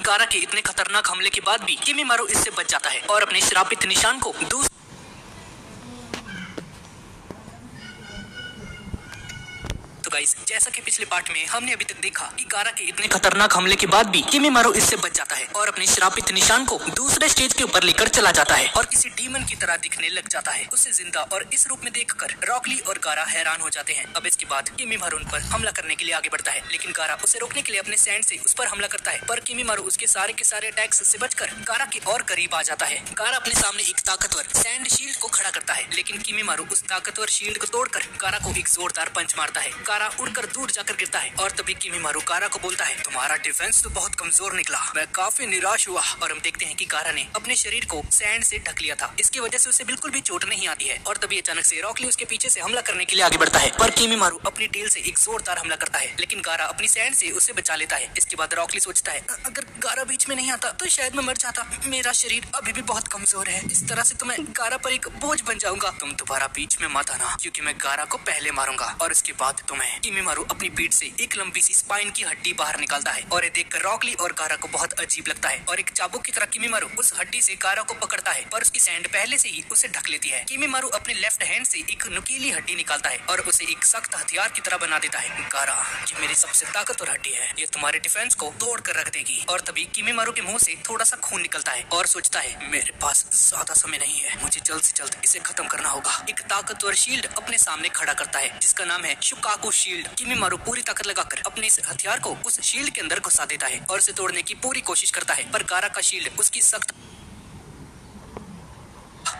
गारा के इतने खतरनाक हमले के बाद भी किमीमारू इससे बच जाता है और अपने श्रापित निशान को तो गाइस, जैसा कि पिछले पार्ट में हमने अभी तक देखा कि गारा के इतने खतरनाक हमले के बाद भी किमीमारू इससे बच जाता है और अपने श्रापित निशान को दूसरे स्टेज के ऊपर लेकर चला जाता है और किसी डीमन की तरह दिखने लग जाता है, उसे जिंदा और इस रूप में देखकर रॉकली और गारा हैरान हो जाते हैं। अब इसके बाद किमीमारू उन पर हमला करने के लिए आगे बढ़ता है, लेकिन गारा उसे रोकने के लिए अपने सैंड से उस पर हमला करता है, पर किमीमारू उसके सारे के सारे अटैक्स से बचकर गारा के और करीब आ जाता है। गारा अपने सामने एक ताकतवर सैंड शील्ड को खड़ा करता है, लेकिन किमीमारू उस ताकतवर शील्ड को तोड़कर गारा को एक जोरदार पंच मारता है। गारा उड़कर दूर जाकर गिरता है और तभी किमीमारू गारा को बोलता है, तुम्हारा डिफेंस तो बहुत कमजोर निकला, मैं काफी निराश हुआ। और हम देखते हैं कि गारा ने अपने शरीर को सैंड से ढक लिया था, इसकी वजह से उसे बिल्कुल भी चोट नहीं आती है। और तभी अचानक से रॉकली उसके पीछे से हमला करने के लिए आगे बढ़ता है, पर किमीमारू अपनी टेल से एक जोरदार हमला करता है, लेकिन गारा अपनी सैंड से उसे बचा लेता है। इसके बाद रॉकली सोचता है, अगर गारा बीच में नहीं आता तो शायद मैं मर जाता, मेरा शरीर अभी भी बहुत कमजोर है, इस तरह से तो मैं गारा पर एक बोझ बन जाऊंगा। तुम दोबारा बीच में मत आना, क्योंकि मैं गारा को पहले मारूंगा और उसके बाद तुम्हें। किमीमारू अपनी पीठ से एक लंबी सी स्पाइन की हड्डी बाहर निकालता है और ये देखकर रॉकली और गारा को बहुत अजीब लगता है और एक चाबुक की तरह किमीमारू उस हड्डी से गारा को पकड़ता है, पर उसकी सैंड पहले से ही उसे ढक लेती है। किमीमारू अपने लेफ्ट हैंड से एक नुकीली हड्डी निकालता है और उसे एक सख्त हथियार की तरह बना देता है। गारा, ये मेरी सबसे ताकतवर हड्डी है, ये तुम्हारे डिफेंस को तोड़ कर रख देगी। और तभी किमीमारू के मुंह से थोड़ा सा खून निकलता है और सोचता है, मेरे पास ज्यादा समय नहीं है, मुझे जल्द से जल्द इसे खत्म करना होगा। एक ताकतवर शील्ड अपने सामने खड़ा करता है, जिसका नाम है शुकाकू शील्ड। किमीमारू पूरी ताकत लगाकर अपने इस हथियार को उस शील्ड के अंदर घुसा देता है और उसे तोड़ने की पूरी कोशिश करता है, पर गारा का शील्ड उसकी सख्त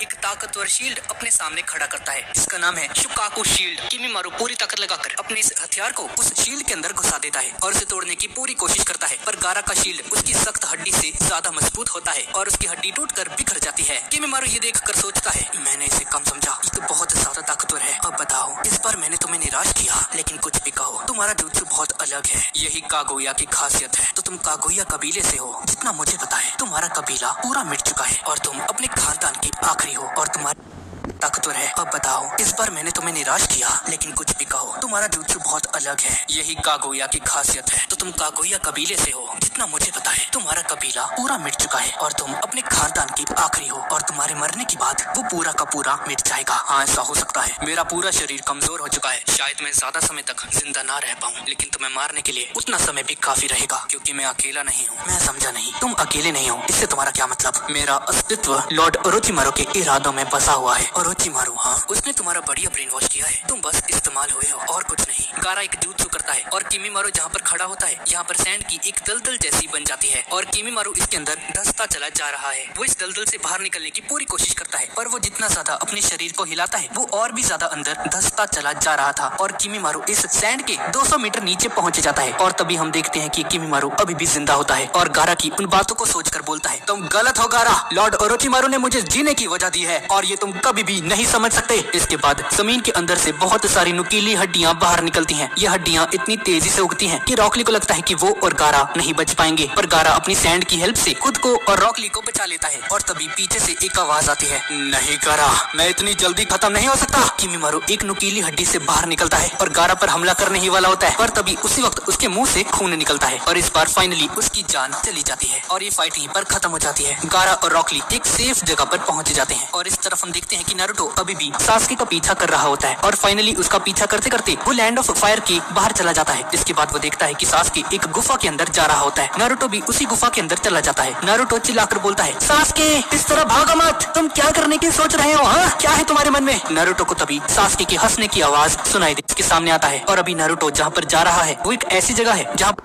एक ताकतवर शील्ड अपने सामने खड़ा करता है, जिसका नाम है शुकाकू शील्ड। किमीमारू पूरी ताकत लगाकर अपने इस हथियार को उस शील्ड के अंदर घुसा देता है और उसे तोड़ने की पूरी कोशिश करता है, पर गारा का शील्ड उसकी सख्त हड्डी से ज्यादा मजबूत होता है और उसकी हड्डी टूटकर बिखर जाती है। किमीमारू ये देखकर सोचता है, मैंने इसे कम समझा, ये तो बहुत ज्यादा ताकतवर है। अब बताओ, इस बार मैंने तुम्हें निराश किया, लेकिन कुछ भी कहो, तुम्हारा जुत्सु बहुत अलग है, यही कागोया की खासियत है। तो तुम कागोया कबीले से हो, जितना मुझे पता है तुम्हारा कबीला पूरा मिट चुका है और तुम अपने खानदान की आखिरी हो और तुम्हारी ताकतवर है। अब बताओ, इस बार मैंने तुम्हें निराश किया, लेकिन कुछ भी कहो, तुम्हारा जुत्सु बहुत अलग है, यही कागोया की खासियत है। तो तुम कागोया कबीले से हो, जितना मुझे पता है तुम्हारा कबीला पूरा मिट चुका है और तुम अपने खानदान की आखिरी हो और तुम्हारे मरने के बाद वो पूरा का पूरा मिट जाएगा। हाँ, ऐसा हो सकता है, मेरा पूरा शरीर कमजोर हो चुका है, शायद मैं ज्यादा समय तक जिंदा ना रह पाऊँ, लेकिन तुम्हें मारने के लिए उतना समय भी काफी रहेगा, क्योंकि मैं अकेला नहीं हूँ। मैं समझा नहीं, तुम अकेले नहीं हो, इससे तुम्हारा क्या मतलब? मेरा अस्तित्व लॉर्ड ओरोचिमारू के इरादों में बसा हुआ है। ओरोचिमारू, हाँ, उसने तुम्हारा बढ़िया ब्रेन वॉश किया है, तुम बस इस्तेमाल हुए हो और कुछ नहीं। गारा एक जुत्सु करता है और किमीमारू जहाँ पर खड़ा होता है, यहाँ पर सैंड की एक दलदल जैसी बन जाती है और किमीमारू इसके अंदर धंसता चला जा रहा है। वो इस दलदल से बाहर निकलने की पूरी कोशिश करता है, पर वो जितना ज्यादा अपने शरीर को हिलाता है, वो और भी ज्यादा अंदर धंसता चला जा रहा था और किमीमारू इस सैंड के 200 मीटर नीचे पहुंच जाता है। और तभी हम देखते हैं कि किमीमारू अभी भी जिंदा होता है और गारा की उन बातों को सोचकर बोलता है, तुम गलत हो गारा, लॉर्ड ओरोचिमारू ने मुझे जीने की वजह दी है और ये तुम कभी भी नहीं समझ सकते। इसके बाद जमीन के अंदर से बहुत सारी नुकीली हड्डियां बाहर निकलती हैं। ये हड्डियां इतनी तेजी से उगती हैं कि रॉकली को लगता है कि वो और गारा नहीं बच पाएंगे, पर गारा अपनी सैंड की हेल्प से खुद को और रॉकली को बचा लेता है। और तभी पीछे से एक आवाज आती है, नहीं गारा, मैं इतनी जल्दी खत्म नहीं हो सकता। किमीमारू एक नुकीली हड्डी से बाहर निकलता है और गारा पर हमला करने ही वाला होता है, पर तभी उसी वक्त उसके मुंह से खून निकलता है और इस बार फाइनली उसकी जान चली जाती है और ये फाइट यहीं पर खत्म हो जाती है। गारा और रॉकली एक सेफ जगह पर पहुंच जाते हैं और इस तरफ हम देखते हैं कि नारुतो अभी भी सास्के का पीछा कर रहा होता है और फाइनली उसका पीछा करते करते वो लैंड ऑफ फायर के बाहर चला जाता है। इसके बाद वो देखता है कि सास्के एक गुफा के अंदर जा रहा होता है। नारुतो भी उसी गुफा के अंदर चला जाता है। नारुतो चिल्लाकर बोलता है, सास्के, इस तरह भागो मत, तुम क्या करने की सोच रहे हो? हाँ, क्या है तुम्हारे मन में? नारुतो को तभी सास्के के हंसने की आवाज सुनाई दे, इसके सामने आता है और अभी नारुतो जहाँ पर जा रहा है वो एक ऐसी जगह है जहाँ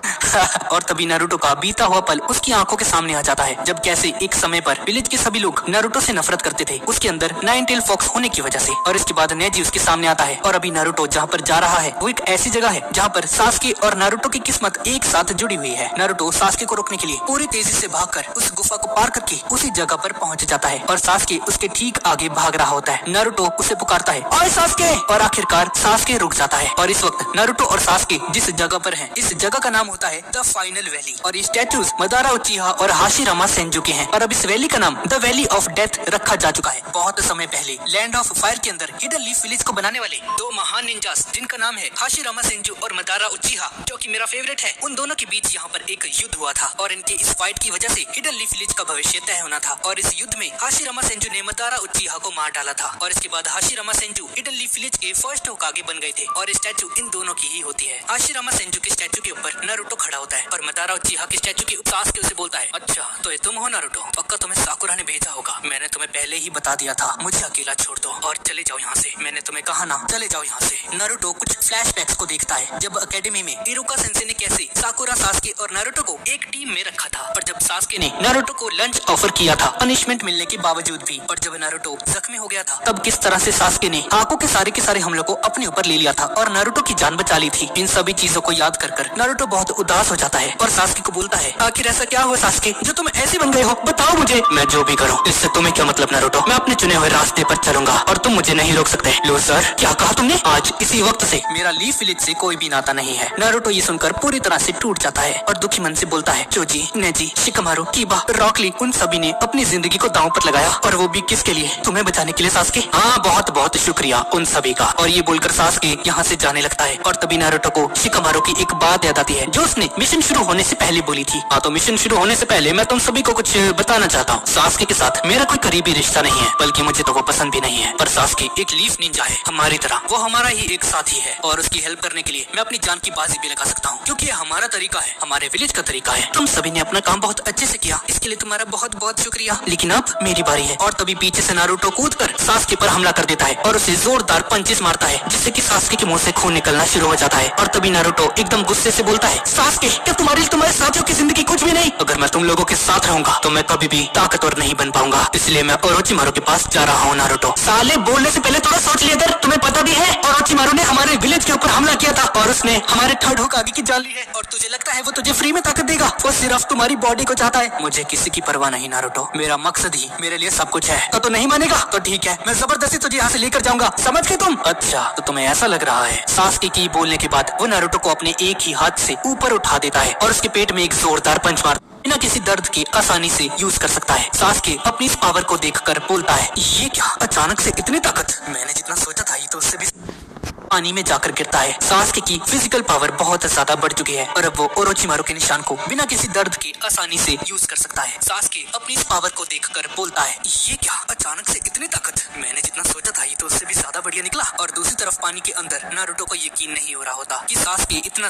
और तभी नारुतो का बीता हुआ पल उसकी आंखों के सामने आ जाता है, जब कैसे एक समय पर विलेज के सभी लोग नारुतो से नफरत करते थे, उसके अंदर 9 टेल फॉक्स होने की वजह से। और इसके बाद नेजी उसके सामने आता है और अभी नारुतो जहाँ पर जा रहा है वो एक ऐसी जगह है जहाँ पर सास्के और नारुतो की किस्मत एक साथ जुड़ी हुई है। नारुतो सास्के को रोकने के लिए पूरी तेजी से भागकर उस गुफा को पार करके उसी जगह पर पहुंच जाता है और सास्के उसके ठीक आगे भाग रहा होता है। नारुतो उसे पुकारता है, ओए सास्के, और आखिरकार सास्के रुक जाता है और इस वक्त नारुतो और सास्के जिस जगह पर हैं, इस जगह का नाम होता है द फाइनल वैली और ये स्टैचूज मदारा उचिहा और हाशिरामा सेंजू के हैं और अब इस वैली का नाम द वैली ऑफ डेथ रखा जा चुका है। बहुत समय पहले लैंड ऑफ फायर के अंदर हिडन लीफ विलेज को बनाने वाले दो महान निंजास जिनका नाम है हाशिरामा सेंजू और मदारा उचिहा, जो कि मेरा फेवरेट है, उन दोनों के बीच यहाँ पर एक युद्ध हुआ था और इनके इस फाइट की वजह से हिडन लीफ विलेज का भविष्य तय होना था। और इस युद्ध में हाशिरामा सेंजू ने मदारा उचिहा को मार डाला था और इसके बाद Hashirama Senju hidden leaf village के फर्स्ट होकागे बन गए थे और स्टैचू इन दोनों की ही होती है। हाशिरामा सेंजू के स्टैचू के ऊपर नारुतो खड़ा होता है और मदारा उचिहा के स्टैचू के सासके उसे बोलता है, अच्छा तो ये तुम हो नारुतो, पक्का तुम्हें साकुरा ने भेजा होगा, मैंने तुम्हें पहले ही बता दिया था, मुझे अकेला छोड़ दो और चले जाओ यहाँ से, मैंने तुम्हें कहा ना, चले जाओ यहाँ से। नारुतो कुछ फ्लैशबैक्स को देखता है जब एकेडमी में इरुका सेंसे ने कैसे साकुरा, सासके और नारुतो को एक टीम में रखा था और जब सासके ने नारुतो को लंच ऑफर किया था पनिशमेंट मिलने के बावजूद भी, और जब नारुतो जख्मी हो गया था तब किस तरह से सासके ने हाको के सारे हमलों को अपने ऊपर ले लिया था और नारुतो की जान बचा ली थी। इन सभी चीजों को याद कर नारुतो बहुत उदास हो जाता है और सासके को बोलता है, आखिर ऐसा क्या हुआ सासके जो तुम ऐसे बन गए हो, बताओ मुझे। मैं जो भी करूँ इससे तुम्हें क्या मतलब नारुतो, मैं अपने चुने हुए रास्ते पर चलूंगा और तुम मुझे नहीं रोक सकते। लूजर, क्या कहा तुमने? आज इसी वक्त से मेरा लीफ विलेज से कोई भी नाता नहीं है। नारुतो ये सुनकर पूरी तरह से टूट जाता है और दुखी मन से बोलता है, चोजी, नेजी, शिकमारू, कीबा, रॉकली, उन सभी ने अपनी जिंदगी को दांव पर लगाया और वो भी किसके लिए? तुम्हें बचाने के लिए सासके। हाँ, बहुत बहुत शुक्रिया उन सभी का। और ये बोलकर सासके यहाँ से जाने लगता है और तभी नारुतो को शिकमारू की एक बात याद आती है जो उसने मिशन शुरू होने से पहले बोली थी। हाँ, तो मिशन शुरू होने से पहले मैं तुम सभी को कुछ बताना चाहता हूँ। सासके के साथ मेरा कोई करीबी रिश्ता नहीं है, बल्कि मुझे तो वो पसंद भी नहीं है, पर सासके एक लीफ निंजा है हमारी तरह, वो हमारा ही एक साथी है और उसकी हेल्प करने के लिए मैं अपनी जान की बाजी भी लगा सकता हूँ, क्योंकि ये हमारा तरीका है, हमारे विलेज का तरीका है। तुम सभी ने अपना काम बहुत अच्छे से किया, इसके लिए तुम्हारा बहुत बहुत शुक्रिया, लेकिन अब मेरी बारी है। और तभी पीछे से नारुतो कूदकर सासके पर हमला कर देता है और उसे जोरदार पंचेस मारता है, जिससे कि सासके के मुंह से खून निकलना शुरू हो जाता है। और तभी नारुतो एकदम गुस्से से बोलता है, सासके, क्या तुम्हारे साथियों की जिंदगी कुछ भी नहीं? अगर मैं तुम लोगों के साथ रहूंगा तो मैं कभी भी ताकतवर नहीं बन पाऊंगा, इसलिए मैं ओरोचिमारू के पास जा रहा हूँ। नारुतो, साले बोलने से पहले थोड़ा सोच लिया कर, तुम्हें पता भी है ओरोचिमारू ने हमारे विलेज के ऊपर हमला किया था और उसने हमारे थर्ड होकागे की जान ली है, और तुझे लगता है वो तुझे फ्री में ताकत देगा? वो सिर्फ तुम्हारी बॉडी को चाहता है। मुझे किसी की परवाह नहीं नारुतो, मेरा मकसद ही मेरे लिए सब कुछ है। तो नहीं मानेगा तो ठीक है, मैं जबरदस्ती तुझे यहाँ से लेकर जाऊंगा, समझ गए तुम? अच्छा, तो तुम्हें ऐसा लग रहा है। सासके की बोलने के बाद वो नारुतो को अपने एक ही हाथ से ऊपर उठा देता है और उसके पेट में एक जोरदार पंच मार बिना किसी दर्द के आसानी से यूज कर सकता है। सासके अपनी इस पावर को देखकर बोलता है, ये क्या अचानक से इतनी ताकत? मैंने जितना सोचा था ये तो उससे भी पानी में जाकर गिरता है। सासके की फिजिकल पावर बहुत ज्यादा बढ़ चुकी है और अब वो ओरोचिमारू के निशान को बिना किसी दर्द के आसानी से यूज कर सकता है। सासके अपनी इस पावर को देखकर बोलता है, ये क्या अचानक से इतनी ताकत? मैंने जितना सोचा था ये तो उससे भी ज्यादा बढ़िया निकला। और दूसरी तरफ पानी के अंदर नारुतो को यकीन नहीं हो रहा होता कि सासके इतना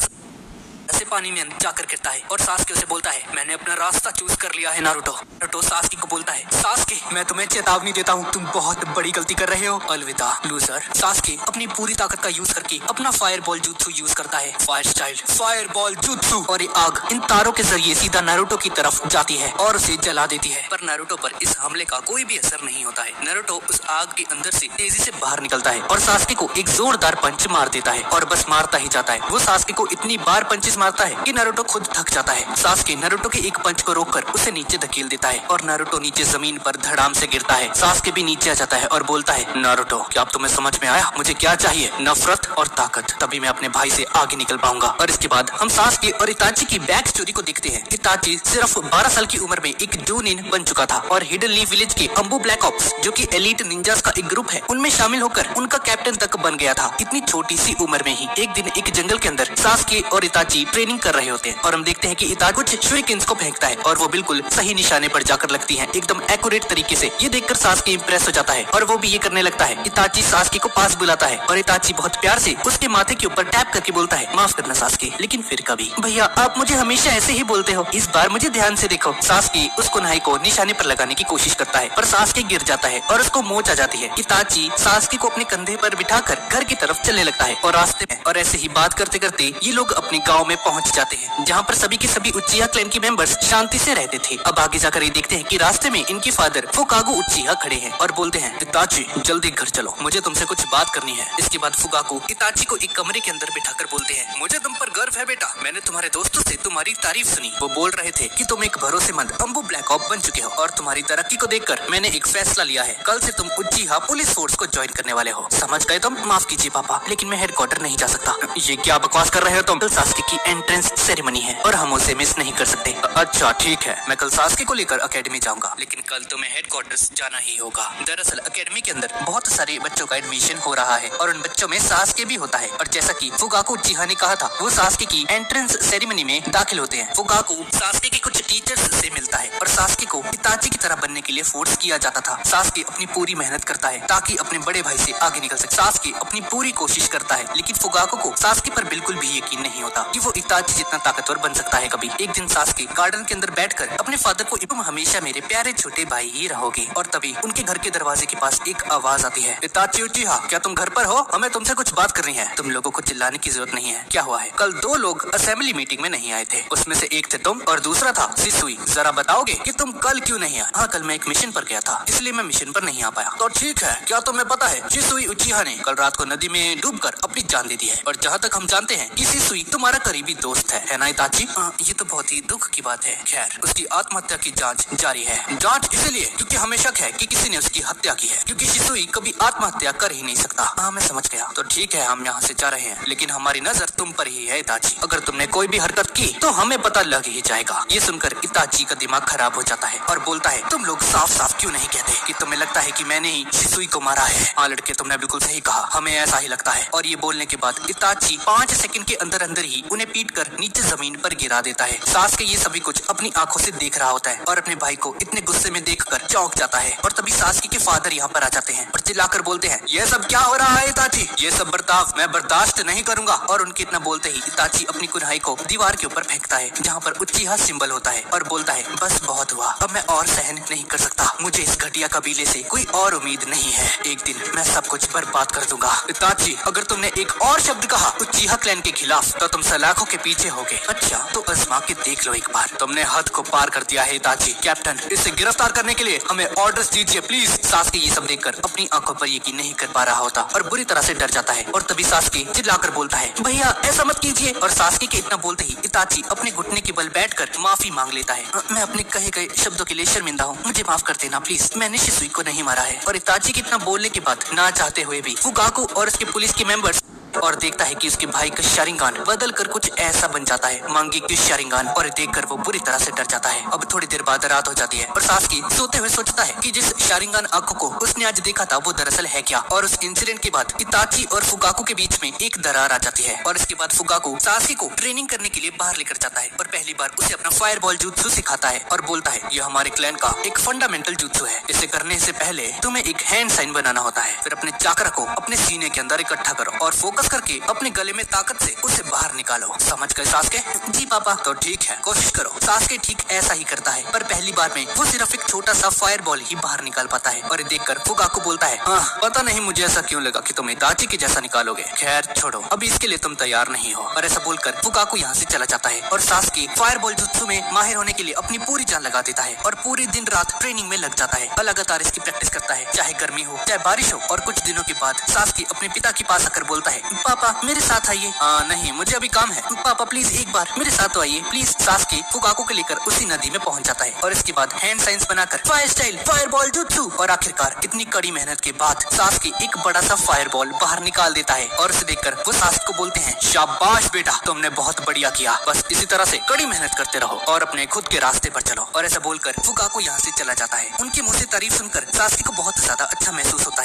ऐसे पानी में जाकर गिरता है और सासके उसे बोलता है, मैंने अपना रास्ता चूज कर लिया है नारुतो। नारुतो सासके को बोलता है, सासके, मैं तुम्हें चेतावनी देता हूँ, तुम बहुत बड़ी गलती कर रहे हो। अलविदा लूजर। सासके अपनी पूरी ताकत का यूज करके अपना फायर बॉल jutsu यूज करता है, fire style fire ball jutsu, और ये आग इन तारों के जरिए सीधा नारुतो की तरफ जाती है और उसे जला देती है। पर नारुतो पर इस हमले का कोई भी असर नहीं होता है। नारुतो उस आग के अंदर से तेजी से बाहर निकलता है और सासके को एक जोरदार पंच मार देता है और बस मारता ही जाता है। वो सासके को इतनी बार पंचेस मारता है कि नारुतो खुद थक जाता है। सासके नारुतो के एक पंच को रोककर उसे नीचे धकेल देता है और नारुतो नीचे जमीन पर धड़ाम से गिरता है। सासके भी नीचे आ जाता है और बोलता है, नारुतो, क्या अब तुम्हें समझ में आया मुझे क्या चाहिए? नफरत और ताकत, तभी मैं अपने भाई से आगे निकल पाऊंगा। और इसके बाद हम सासके और इताची की बैक स्टोरी को देखते हैं। इताची सिर्फ 12 साल की उम्र में एक जूनिन बन चुका था और हिडन लीफ विलेज के अंबू ब्लैक ऑप्स, जो कि एलीट निंजास का एक ग्रुप है, उनमें शामिल होकर उनका कैप्टन तक बन गया था। इतनी छोटी सी उम्र में ही एक दिन एक जंगल के अंदर सासके और इताची ट्रेनिंग कर रहे होते हैं और हम देखते हैं कि इताची कुछ शूरिकेन्स को फेंकता है और वो बिल्कुल सही निशाने पर जाकर लगती हैं, एकदम एक्यूरेट तरीके से। ये देखकर सासके इंप्रेस हो जाता है और वो भी ये करने लगता है। इताची सासके को पास बुलाता है और इताची बहुत प्यार से उसके माथे के ऊपर टैप करके बोलता है, माफ करना सासके, लेकिन फिर कभी। भैया, आप मुझे हमेशा ऐसे ही बोलते हो, इस बार मुझे ध्यान से देखो। सासके उस कुन्हाई को निशाने पर लगाने की कोशिश करता है पर सासके गिर जाता है और उसको मोच आ जाती है। इताची सासके को अपने कंधे पर बिठाकर घर की तरफ चलने लगता है और रास्ते में और ऐसे ही बात करते करते ये लोग अपने गाँव में पहुँच जाते हैं, जहाँ पर सभी के सभी उचिहा क्लैन के मेंबर्स शांति से रहते थे। अब आगे जाकर ये देखते हैं कि रास्ते में इनके फादर फुकागु उचिहा खड़े हैं और बोलते हैं, इताची, जल्दी घर चलो, मुझे तुमसे कुछ बात करनी है। इसके बाद फुकागु इताची को एक कमरे के अंदर बिठाकर बोलते हैं, मुझे तुम पर गर्व है बेटा, मैंने तुम्हारे दोस्तों से तुम्हारी तारीफ सुनी। वो बोल रहे थे कि तुम एक भरोसेमंद अंबू ब्लैक ऑप बन चुके हो और तुम्हारी तरक्की को देखकर मैंने एक फैसला लिया है, कल से तुम उचिहा पुलिस फोर्स को ज्वाइन करने वाले हो। समझ गए तुम? माफ कीजिए पापा, लेकिन मैं हेडक्वार्टर नहीं जा सकता। ये क्या बकवास कर रहे हो तुम? सासके की एंट्रेंस सेरेमनी है और हम उसे मिस नहीं कर सकते। अच्छा ठीक है, मैं कल सास्के को लेकर एकेडमी जाऊंगा, लेकिन कल तो मैं हेडक्वार्टर्स जाना ही होगा। दरअसल एकेडमी के अंदर बहुत सारे बच्चों का एडमिशन हो रहा है और उन बच्चों में सास्के भी होता है। और जैसा कि फुगाकू उचिहा ने कहा था, वो सास्के की एंट्रेंस सेरेमनी में दाखिल होते हैं। फुगाकू सास्के के कुछ टीचर्स से मिलता है और सास्के को इताची की तरह बनने के लिए फोर्स किया जाता था। सास्के अपनी पूरी मेहनत करता है ताकि अपने बड़े भाई से आगे निकल सके। सास्के अपनी पूरी कोशिश करता है, लेकिन फुगाकू को सास्के पर बिल्कुल भी यकीन नहीं होता कि वो इताची जितना ताकतवर बन सकता है कभी। एक दिन सास्के गार्डन के अंदर बैठकर अपने फादर को, तुम हमेशा मेरे प्यारे छोटे भाई ही रहोगे। और तभी उनके घर के दरवाजे के पास एक आवाज आती है, इताची उचिहा, क्या तुम घर पर हो? हमें तुमसे कुछ बात करनी है। तुम लोगों को चिल्लाने की जरूरत नहीं है। क्या हुआ है? कल 2 लोग असेंबली मीटिंग में नहीं आए थे, उसमें से एक थे तुम और दूसरा था शिसुई। जरा बताओगे कि तुम कल क्यों नहीं आए? हाँ, कल मैं एक मिशन पर गया था, इसलिए मैं मिशन पर नहीं आ पाया। तो ठीक है, क्या तुम्हें पता है शिसुई उचिहा ने कल रात को नदी में डूबकर अपनी जान दे दी है। और जहाँ तक हम जानते हैं कि शिसुई तुम्हारा करीबी दोस्त है ना इताची? ये तो बहुत ही दुख की बात है। खैर, उसकी आत्महत्या की जांच जारी है। जांच इसलिए क्योंकि हमें शक है कि किसी ने उसकी हत्या की है, क्योंकि शिसुई कभी आत्महत्या कर ही नहीं सकता। हाँ, मैं समझ गया। तो ठीक है, हम यहाँ से जा रहे हैं, लेकिन हमारी नजर तुम पर ही है इताची। अगर तुमने कोई भी हरकत की तो हमें पता लग ही जाएगा। ये सुनकर इताची का दिमाग खराब हो जाता है और बोलता है, तुम लोग साफ साफ क्यों नहीं कहते कि तुम्हें लगता है कि मैंने ही शिसुई को मारा है? हाँ लड़के, तुमने बिल्कुल सही कहा, हमें ऐसा ही लगता है। और ये बोलने के बाद इताची 5 सेकंड के अंदर अंदर ही उन्हें पीटकर नीचे जमीन पर गिरा देता है। सास्के ये सभी कुछ अपनी आंखों से देख रहा होता है और अपने भाई को इतने गुस्से में देखकर चौंक जाता है। और तभी सास्के के फादर यहाँ पर आ जाते हैं और चिल्लाकर बोलते हैं, ये सब क्या हो रहा है इताची? ये सब बर्ताव मैं बर्दाश्त नहीं करूंगा। और उनके इतना बोलते ही इताची अपनी कुल्हाड़ी को दीवार के ऊपर फेंकता है जहाँ पर उचिहा सिंबल होता है और बोलता है, बस बहुत हुआ, अब मैं और सहन नहीं कर सकता। मुझे इस घटिया कबीले से कोई और उम्मीद नहीं है। एक दिन मैं सब कुछ बर्बाद कर दूंगा। इताची, अगर तुमने एक और शब्द कहा उचिहा क्लैन के खिलाफ तो तुम सलाखों के पीछे होगे। अच्छा, तो आजमा के देख लो एक बार। तुमने हद को पार कर दिया है इताची। कैप्टन, इसे गिरफ्तार करने के लिए हमें ऑर्डर्स दीजिए प्लीज। सास्के ये सब देखकर अपनी आंखों पर यकीन नहीं कर पा रहा होता और बुरी तरह से डर जाता है। और तभी सास्के चिल्लाकर बोलता है, भैया ऐसा मत कीजिए। और सास्के के इतना बोलते ही इताची अपने घुटने के बल बैठकर माफी मांग लेता है। मैं अपने कहे गए शब्दों के लिए शर्मिंदा हूँ, मुझे माफ कर देना प्लीज। मैंने शिसुई को नहीं मारा है। और इताची के इतना बोलने के बाद ना चाहते हुए भी फुगाकू और उसके पुलिस के मेंबर्स और देखता है कि उसके भाई का शारिंगान बदल कर कुछ ऐसा बन जाता है, मांगी की शारिंगान। और देखकर वो बुरी तरह से डर जाता है। अब थोड़ी देर बाद रात हो जाती है और सास्के सोते हुए सोचता है कि जिस शारिंगान आंखों को उसने आज देखा था वो दरअसल है क्या। और उस इंसिडेंट के बाद इताची और फुगाकू के बीच में एक दरार आ जाती है। और इसके बाद फुगाकू सास्के को ट्रेनिंग करने के लिए बाहर लेकर जाता है और पहली बार उसे अपना फायरबॉल jutsu सिखाता है और बोलता है, ये हमारे क्लैन का एक फंडामेंटल jutsu है। इसे करने से पहले तुम्हें एक हैंड साइन बनाना होता है। फिर अपने चाकरा को अपने सीने के अंदर इकट्ठा करो और फोकस करके अपने गले में ताकत से उसे बाहर निकालो। समझ गए सास्के? जी पापा। तो ठीक है, कोशिश करो। सास्के ठीक ऐसा ही करता है, पर पहली बार में वो सिर्फ एक छोटा सा फायरबॉल ही बाहर निकाल पाता है। और देखकर फुगाकू बोलता है, हाँ पता नहीं मुझे ऐसा क्यों लगा कि तुम इताची के जैसा निकालोगे। खैर छोड़ो, अभी इसके लिए तुम तैयार नहीं हो। और ऐसा बोलकर फुगाकू यहाँ से चला जाता है और सास्के फायरबॉल जुत्सु में माहिर होने के लिए अपनी पूरी जान लगा देता है और पूरी दिन रात ट्रेनिंग में लग जाता है। लगातार इसकी प्रैक्टिस करता है, चाहे गर्मी हो चाहे बारिश हो। और कुछ दिनों के बाद सास्के अपने पिता के पास आकर बोलता है, पापा मेरे साथ आइए। नहीं, मुझे अभी काम है। पापा प्लीज एक बार मेरे साथ तो आइए प्लीज। सास्के फुगाकू को लेकर उसी नदी में पहुंच जाता है और इसके बाद हैंड साइंस बनाकर फायर स्टाइल फायरबॉल जुत्सु। और आखिरकार इतनी कड़ी मेहनत के बाद सास्के एक बड़ा सा फायरबॉल बाहर निकाल देता है। और उसे देखकर वो सास्के को बोलते हैं, शाबाश बेटा, तुमने बहुत बढ़िया किया। बस इसी तरह से कड़ी मेहनत करते रहो और अपने खुद के रास्ते पर चलो। और ऐसा बोलकर फुगाकू यहाँ से चला जाता है। उनके मुंह से तारीफ सुनकर सास्के को बहुत ज्यादा अच्छा महसूस होता है